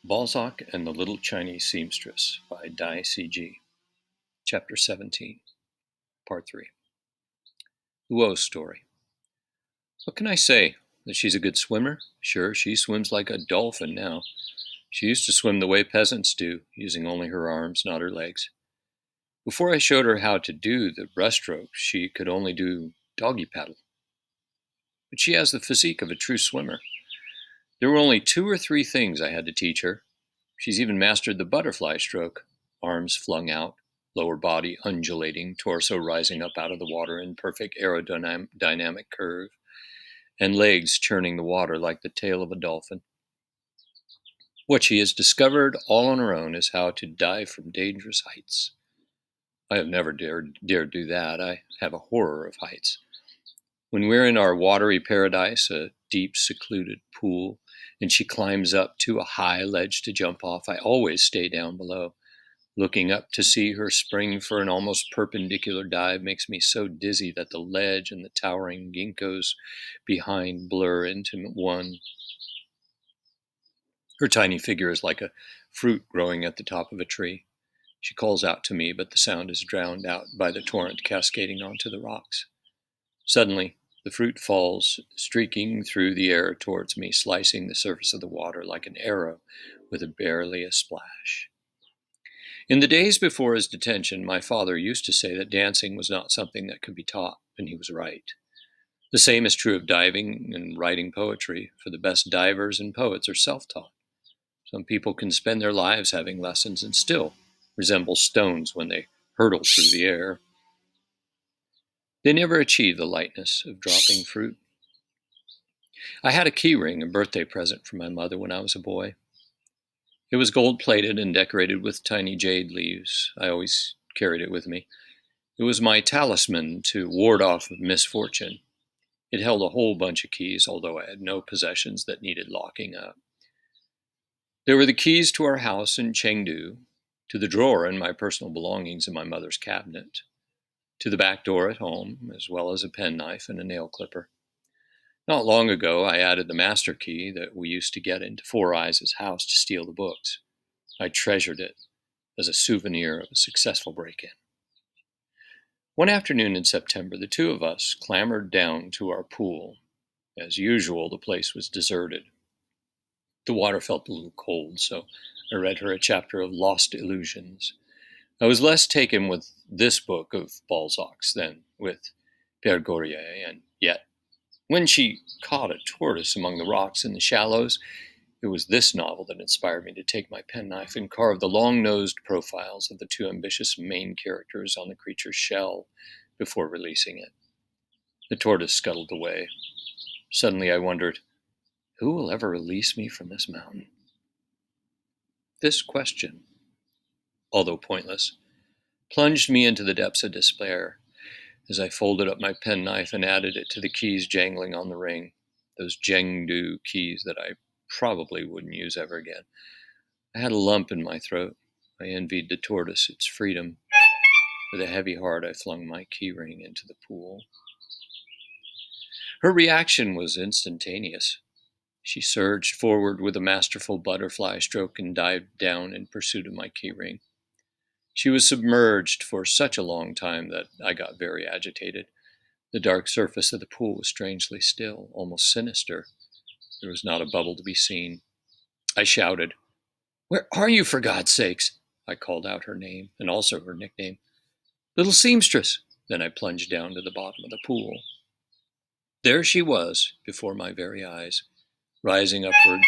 Balzac and the Little Chinese Seamstress by Dai C.G. Chapter 17, Part 3. Luo's story. What can I say? That she's a good swimmer? Sure, she swims like a dolphin now. She used to swim the way peasants do, using only her arms, not her legs. Before I showed her how to do the breaststroke, she could only do doggy paddle. But she has the physique of a true swimmer. There were only 2 or 3 things I had to teach her. She's even mastered the butterfly stroke, arms flung out, lower body undulating, torso rising up out of the water in perfect aerodynamic curve, and legs churning the water like the tail of a dolphin. What she has discovered all on her own is how to dive from dangerous heights. I have never dared do that. I have a horror of heights. When we're in our watery paradise, a deep, secluded pool, and she climbs up to a high ledge to jump off, I always stay down below. Looking up to see her spring for an almost perpendicular dive makes me so dizzy that the ledge and the towering ginkgos behind blur into one. Her tiny figure is like a fruit growing at the top of a tree. She calls out to me, but the sound is drowned out by the torrent cascading onto the rocks. Suddenly, the fruit falls, streaking through the air towards me, slicing the surface of the water like an arrow with barely a splash. In the days before his detention, my father used to say that dancing was not something that could be taught, and he was right. The same is true of diving and writing poetry, for the best divers and poets are self-taught. Some people can spend their lives having lessons and still resemble stones when they hurtle through the air. They never achieve the lightness of dropping fruit. I had a key ring, a birthday present from my mother when I was a boy. It was gold-plated and decorated with tiny jade leaves. I always carried it with me. It was my talisman to ward off misfortune. It held a whole bunch of keys, although I had no possessions that needed locking up. There were the keys to our house in Chengdu, to the drawer in my personal belongings in my mother's cabinet, to the back door at home, as well as a penknife and a nail clipper. Not long ago, I added the master key that we used to get into Four Eyes' house to steal the books. I treasured it as a souvenir of a successful break-in. One afternoon in September, the 2 of us clambered down to our pool. As usual, the place was deserted. The water felt a little cold, so I read her a chapter of Lost Illusions. I was less taken with this book of Balzac's than with Père Gorier, and yet, when she caught a tortoise among the rocks in the shallows, it was this novel that inspired me to take my penknife and carve the long-nosed profiles of the 2 ambitious main characters on the creature's shell before releasing it. The tortoise scuttled away. Suddenly I wondered, who will ever release me from this mountain? This question, although pointless, plunged me into the depths of despair as I folded up my penknife and added it to the keys jangling on the ring, those Chengdu keys that I probably wouldn't use ever again. I had a lump in my throat. I envied the tortoise its freedom. With a heavy heart, I flung my key ring into the pool. Her reaction was instantaneous. She surged forward with a masterful butterfly stroke and dived down in pursuit of my key ring. She was submerged for such a long time that I got very agitated. The dark surface of the pool was strangely still, almost sinister. There was not a bubble to be seen. I shouted, "Where are you, for God's sakes?" I called out her name, and also her nickname. "Little seamstress." Then I plunged down to the bottom of the pool. There she was, before my very eyes, rising upwards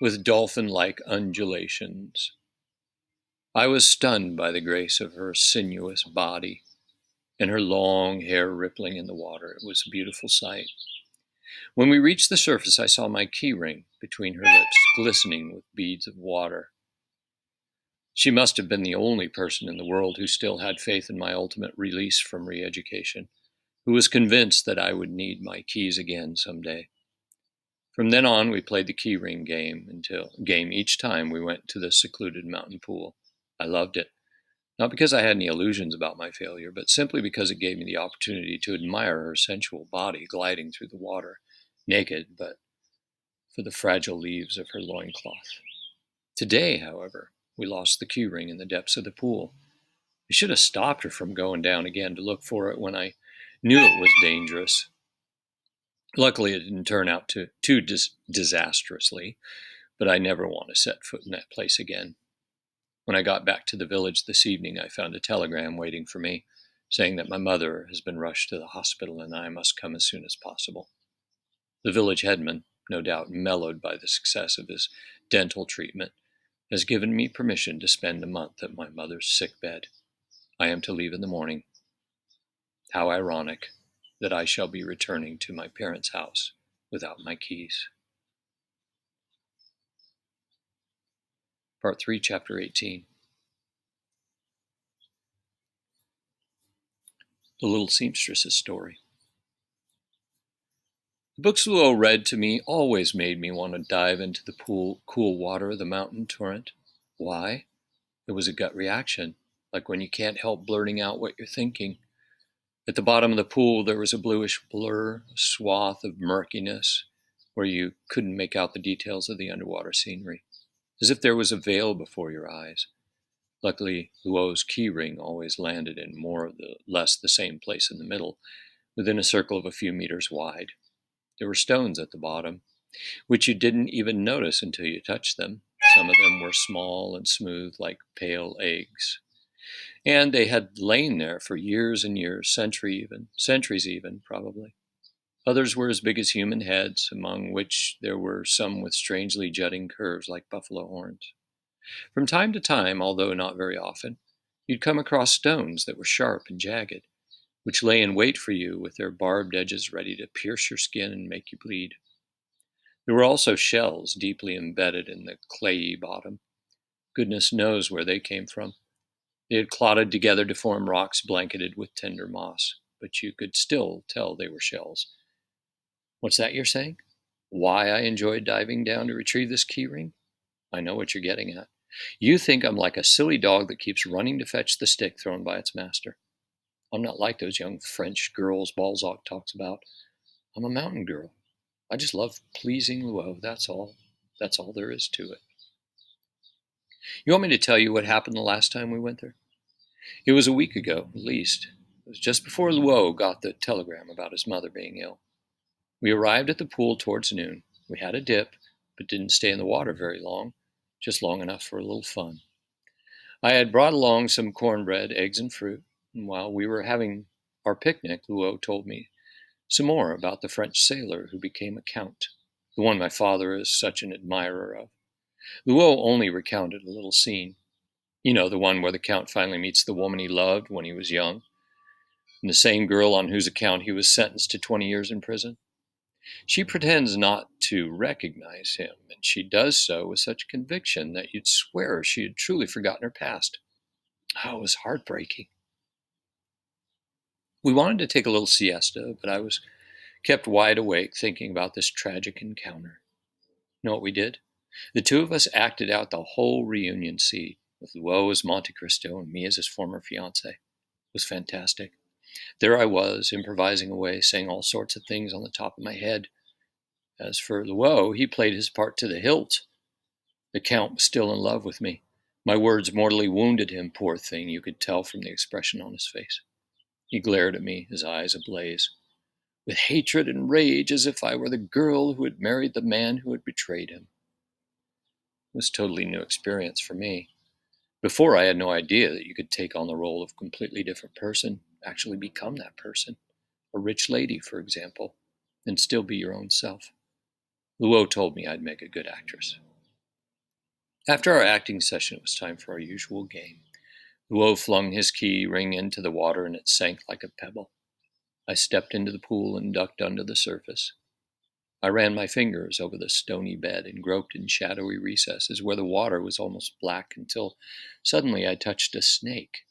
with dolphin-like undulations. I was stunned by the grace of her sinuous body and her long hair rippling in the water. It was a beautiful sight. When we reached the surface, I saw my key ring between her lips, glistening with beads of water. She must have been the only person in the world who still had faith in my ultimate release from re-education, who was convinced that I would need my keys again someday. From then on, we played the key ring game each time we went to the secluded mountain pool. I loved it, not because I had any illusions about my failure, but simply because it gave me the opportunity to admire her sensual body gliding through the water, naked, but for the fragile leaves of her loincloth. Today, however, we lost the key ring in the depths of the pool. I should have stopped her from going down again to look for it when I knew it was dangerous. Luckily, it didn't turn out too disastrously, but I never want to set foot in that place again. When I got back to the village this evening, I found a telegram waiting for me, saying that my mother has been rushed to the hospital and I must come as soon as possible. The village headman, no doubt mellowed by the success of his dental treatment, has given me permission to spend a month at my mother's sick bed. I am to leave in the morning. How ironic that I shall be returning to my parents' house without my keys. Part 3, Chapter 18. The Little Seamstress's Story. The books Luo read to me always made me want to dive into the cool water of the mountain torrent. Why? It was a gut reaction, like when you can't help blurting out what you're thinking. At the bottom of the pool, there was a bluish blur, a swath of murkiness, where you couldn't make out the details of the underwater scenery, as if there was a veil before your eyes. Luckily, Luo's key ring always landed in more or less the same place in the middle, within a circle of a few meters wide. There were stones at the bottom, which you didn't even notice until you touched them. Some of them were small and smooth like pale eggs. And they had lain there for years and years, centuries even, probably. Others were as big as human heads, among which there were some with strangely jutting curves like buffalo horns. From time to time, although not very often, you'd come across stones that were sharp and jagged, which lay in wait for you with their barbed edges ready to pierce your skin and make you bleed. There were also shells deeply embedded in the clayey bottom. Goodness knows where they came from. They had clotted together to form rocks blanketed with tender moss, but you could still tell they were shells. What's that you're saying? Why I enjoyed diving down to retrieve this key ring? I know what you're getting at. You think I'm like a silly dog that keeps running to fetch the stick thrown by its master. I'm not like those young French girls Balzac talks about. I'm a mountain girl. I just love pleasing Luo, that's all. That's all there is to it. You want me to tell you what happened the last time we went there? It was a week ago, at least. It was just before Luo got the telegram about his mother being ill. We arrived at the pool towards noon. We had a dip, but didn't stay in the water very long, just long enough for a little fun. I had brought along some cornbread, eggs, and fruit, and while we were having our picnic, Luo told me some more about the French sailor who became a count, the one my father is such an admirer of. Luo only recounted a little scene. You know, the one where the count finally meets the woman he loved when he was young, and the same girl on whose account he was sentenced to 20 years in prison. She pretends not to recognize him, and she does so with such conviction that you'd swear she had truly forgotten her past. Oh, it was heartbreaking. We wanted to take a little siesta, but I was kept wide awake thinking about this tragic encounter. You know what we did? The two of us acted out the whole reunion scene, with Luo as Monte Cristo and me as his former fiancée. It was fantastic. There I was, improvising away, saying all sorts of things on the top of my head. As for Luo, he played his part to the hilt. The Count was still in love with me. My words mortally wounded him, poor thing, you could tell from the expression on his face. He glared at me, his eyes ablaze, with hatred and rage, as if I were the girl who had married the man who had betrayed him. It was a totally new experience for me. Before, I had no idea that you could take on the role of a completely different person, actually become that person, a rich lady, for example, and still be your own self. Luo told me I'd make a good actress. After our acting session, it was time for our usual game. Luo flung his key ring into the water and it sank like a pebble. I stepped into the pool and ducked under the surface. I ran my fingers over the stony bed and groped in shadowy recesses where the water was almost black until suddenly I touched a snake.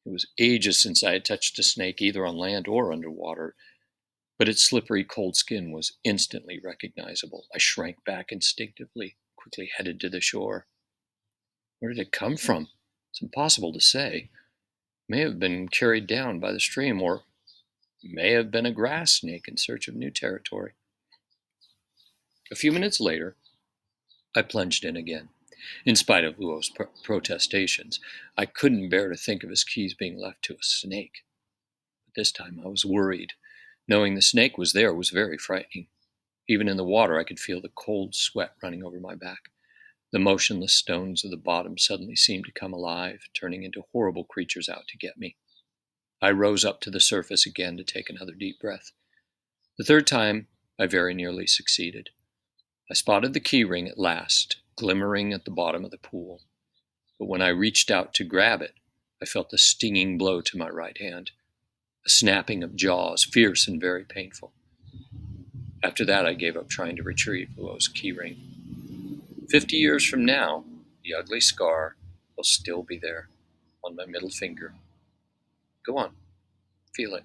It was ages since I had touched a snake either on land or underwater, but its slippery cold skin was instantly recognizable. I shrank back instinctively, quickly headed to the shore. Where did it come from? It's impossible to say. It may have been carried down by the stream, or may have been a grass snake in search of new territory. A few minutes later, I plunged in again. In spite of Luo's protestations, I couldn't bear to think of his keys being left to a snake. But this time I was worried. Knowing the snake was there was very frightening. Even in the water, I could feel the cold sweat running over my back. The motionless stones of the bottom suddenly seemed to come alive, turning into horrible creatures out to get me. I rose up to the surface again to take another deep breath. The third time, I very nearly succeeded. I spotted the key ring at last, glimmering at the bottom of the pool. But when I reached out to grab it, I felt a stinging blow to my right hand, a snapping of jaws, fierce and very painful. After that, I gave up trying to retrieve Luo's key ring. 50 years from now, the ugly scar will still be there on my middle finger. Go on, feel it.